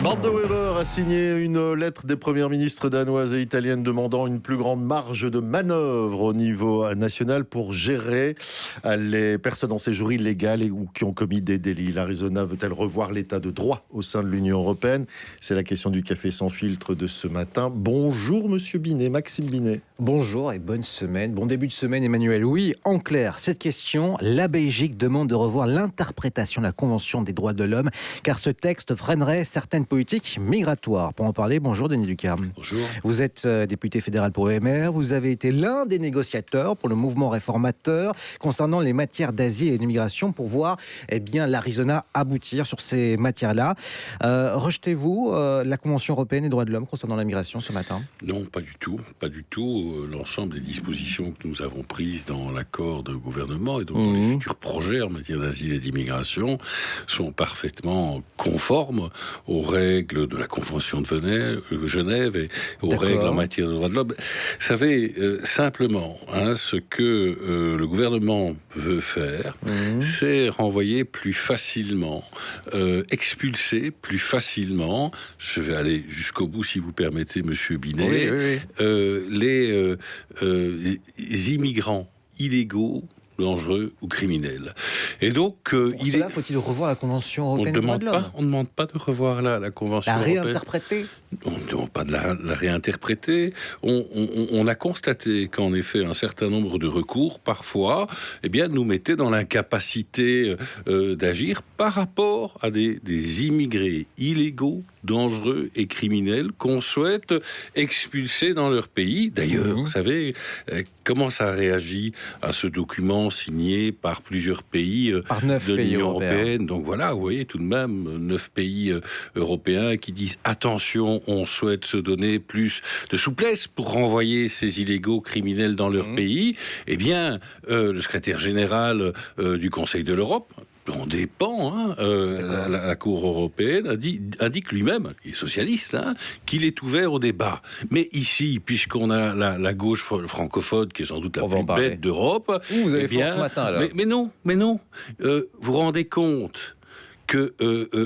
Bart de Wever a signé une lettre des premières ministres danoises et italiennes demandant une plus grande marge de manœuvre au niveau national pour gérer les personnes en séjour illégal ou qui ont commis des délits. L'Arizona veut-elle revoir l'état de droit au sein de l'Union européenne? C'est la question du café sans filtre de ce matin. Bonjour Monsieur Binet, Maxime Binet. Bonjour et bonne semaine. Bon début de semaine Emmanuel. Oui, en clair, cette question, la Belgique demande de revoir l'interprétation de la Convention des droits de l'homme car ce texte freinerait certaines politiques migratoires. Pour en parler, bonjour Denis Ducarme. Bonjour. Vous êtes député fédéral pour EMR, vous avez été l'un des négociateurs pour le mouvement réformateur concernant les matières d'asile et d'immigration pour voir l'Arizona aboutir sur ces matières-là. Rejetez-vous la Convention européenne des droits de l'homme concernant la migration ce matin? Non, pas du tout. Pas du tout. L'ensemble des dispositions que nous avons prises dans l'accord de gouvernement et donc dans les futurs projets en matière d'asile et d'immigration sont parfaitement conformes aux règles de la Convention de Genève et aux règles en matière de droits de l'homme. Vous savez, simplement, ce que le gouvernement veut faire, c'est renvoyer plus facilement, expulser plus facilement, je vais aller jusqu'au bout si vous permettez, Monsieur Binet, les immigrants illégaux, dangereux ou criminels. Et donc, pour cela, faut-il revoir la Convention européenne des droits de l'homme? On ne demande pas de revoir la Convention européenne. La réinterpréter? On ne demande pas de la réinterpréter. On a constaté qu'en effet, un certain nombre de recours, parfois, nous mettaient dans l'incapacité d'agir par rapport à des immigrés illégaux, dangereux et criminels qu'on souhaite expulser dans leur pays. D'ailleurs, vous savez, comment ça réagit à ce document signé par plusieurs pays de l'Union européenne. Donc voilà, vous voyez tout de même 9 pays européens qui disent attention, on souhaite se donner plus de souplesse pour renvoyer ces illégaux criminels dans leur pays. Le secrétaire général du Conseil de l'Europe, on dépend, la Cour européenne indique lui-même, il est socialiste, qu'il est ouvert au débat. Mais ici, puisqu'on a la gauche francophone, qui est sans doute la plus bête d'Europe... Vous avez fort ce matin, alors. Mais non. Vous vous rendez compte que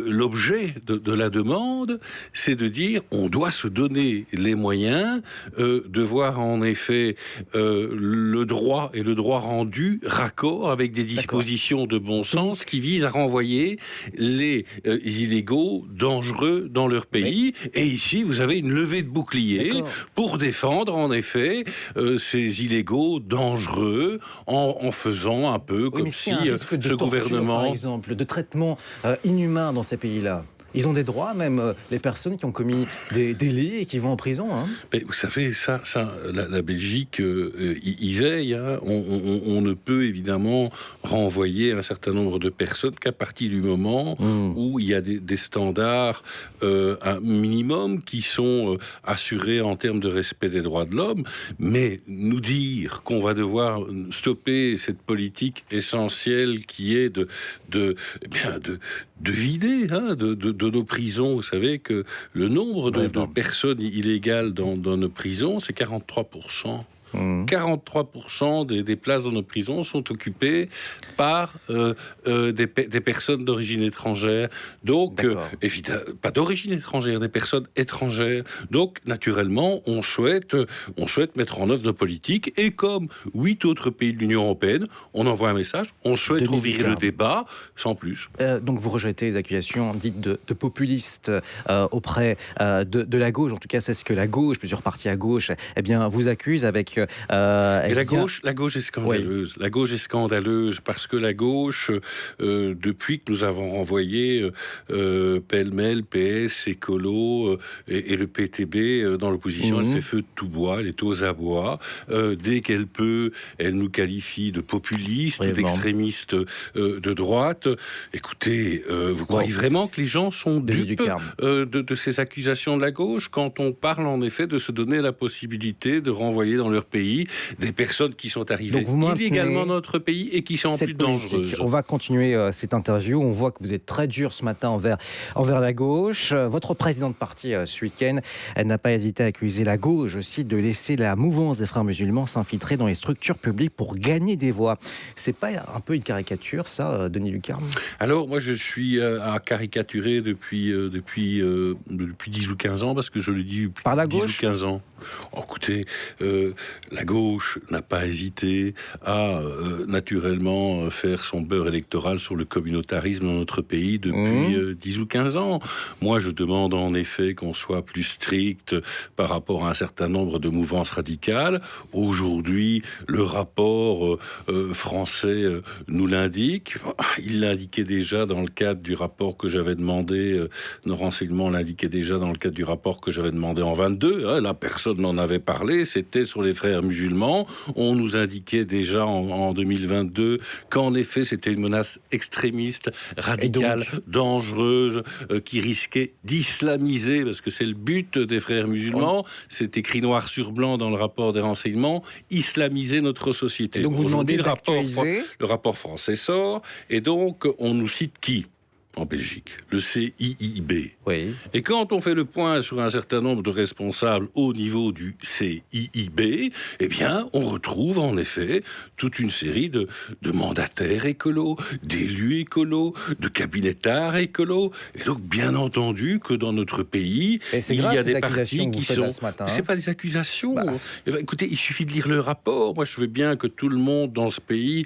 l'objet de la demande, c'est de dire on doit se donner les moyens de voir en effet le droit et le droit rendu raccord avec des dispositions de bon sens qui visent à renvoyer les illégaux dangereux dans leur pays. Et ici, vous avez une levée de bouclier pour défendre en effet ces illégaux dangereux en faisant un peu comme si ce gouvernement... Par exemple, de traitement inhumains dans ces pays-là. Ils ont des droits, même les personnes qui ont commis des délits et qui vont en prison. Mais vous savez, la Belgique y veille. On ne peut évidemment renvoyer un certain nombre de personnes qu'à partir du moment où il y a des standards un minimum qui sont assurés en termes de respect des droits de l'homme. Mais nous dire qu'on va devoir stopper cette politique essentielle qui est de vider de nos prisons. Vous savez que le nombre de personnes illégales dans nos prisons, c'est 43%. 43% des places dans nos prisons sont occupées par des personnes d'origine étrangère. Donc, évidemment, pas d'origine étrangère, des personnes étrangères. Donc, naturellement, on souhaite mettre en œuvre nos politiques. Et comme 8 autres pays de l'Union européenne, on envoie un message, on souhaite ouvrir le débat, sans plus. Donc, vous rejetez les accusations dites de populistes auprès de la gauche. En tout cas, c'est ce que la gauche, plusieurs partis à gauche, vous accusent avec... la gauche est scandaleuse. La gauche est scandaleuse parce que la gauche, depuis que nous avons renvoyé pêle-mêle, PS, Écolo et le PTB dans l'opposition, elle fait feu de tout bois, elle est aux abois. Dès qu'elle peut, elle nous qualifie de populistes, d'extrémistes de droite. Écoutez, vous croyez vraiment que les gens sont dupes de ces accusations de la gauche quand on parle en effet de se donner la possibilité de renvoyer dans leur pays, des personnes qui sont arrivées Donc illégalement dans notre pays et qui sont en plus dangereuses. On va continuer cette interview. On voit que vous êtes très dur ce matin envers la gauche. Votre président de parti ce week-end, elle n'a pas hésité à accuser la gauche aussi de laisser la mouvance des frères musulmans s'infiltrer dans les structures publiques pour gagner des voix. C'est pas un peu une caricature, ça, Denis Lucarne? Alors, moi, je suis à caricaturer depuis 10 ou 15 ans, parce que je le dis depuis Par la 10 ou gauche 15 ans. Oh, écoutez, la gauche n'a pas hésité à naturellement faire son beurre électoral sur le communautarisme dans notre pays depuis 10 ou 15 ans. Moi, je demande en effet qu'on soit plus strict par rapport à un certain nombre de mouvances radicales. Aujourd'hui, le rapport français nous l'indique. Il l'indiquait déjà dans le cadre du rapport que j'avais demandé, nos renseignements l'indiquaient déjà dans le cadre du rapport que j'avais demandé en 22. Là, personne n'en avait parlé, c'était sur les frères musulmans. On nous indiquait déjà en 2022 qu'en effet, c'était une menace extrémiste, radicale, dangereuse, qui risquait d'islamiser, parce que c'est le but des frères musulmans, c'est écrit noir sur blanc dans le rapport des renseignements, islamiser notre société. Et donc vous demandez d'actualiser. Le rapport français sort, et donc on nous cite qui en Belgique? Le CIIB. Oui. Et quand on fait le point sur un certain nombre de responsables au niveau du CIIB, eh bien, on retrouve en effet toute une série de mandataires écolos, d'élus écolos, de cabinettards écolos. Et donc, bien entendu que dans notre pays, il y a des partis qui sont... C'est pas des accusations. Écoutez, il suffit de lire le rapport. Moi, je veux bien que tout le monde dans ce pays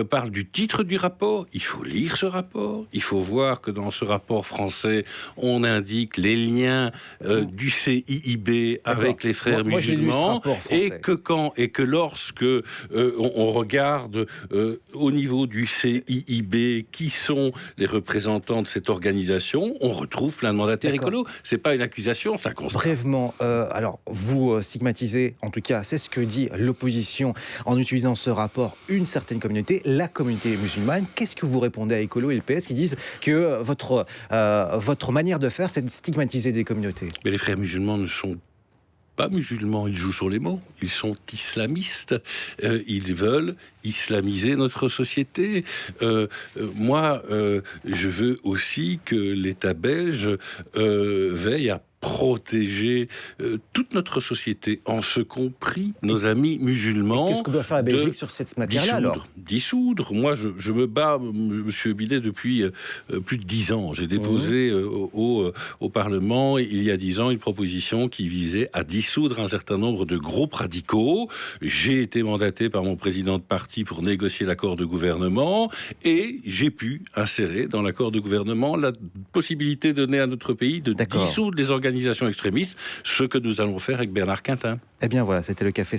parle du titre du rapport. Il faut lire ce rapport. Il faut voir que dans ce rapport français, on indique les liens du CIIB avec les frères musulmans, et que lorsque on regarde au niveau du CIIB qui sont les représentants de cette organisation, on retrouve plein de mandataires écolos. C'est pas une accusation, c'est un constat. Brièvement, alors vous stigmatisez, en tout cas c'est ce que dit l'opposition en utilisant ce rapport, une certaine communauté, la communauté musulmane. Qu'est-ce que vous répondez à Écolo et le PS qui disent que votre manière de faire, c'est de stigmatiser des communautés? Mais les frères musulmans ne sont pas musulmans, ils jouent sur les mots. Ils sont islamistes. Ils veulent islamiser notre société. Moi, je veux aussi que l'État belge veille à protéger toute notre société, en ce compris nos amis musulmans. Qu'est-ce que doit faire la Belgique sur cette matière-là alors? Dissoudre. Moi, je me bats, Monsieur Bidet, depuis plus de 10 ans. J'ai déposé au Parlement, il y a 10 ans, une proposition qui visait à dissoudre un certain nombre de groupes radicaux. J'ai été mandaté par mon président de parti pour négocier l'accord de gouvernement, et j'ai pu insérer dans l'accord de gouvernement la possibilité donnée à notre pays de dissoudre les organisations extrémistes, ce que nous allons faire avec Bernard Quintin. Eh bien voilà, c'était le Café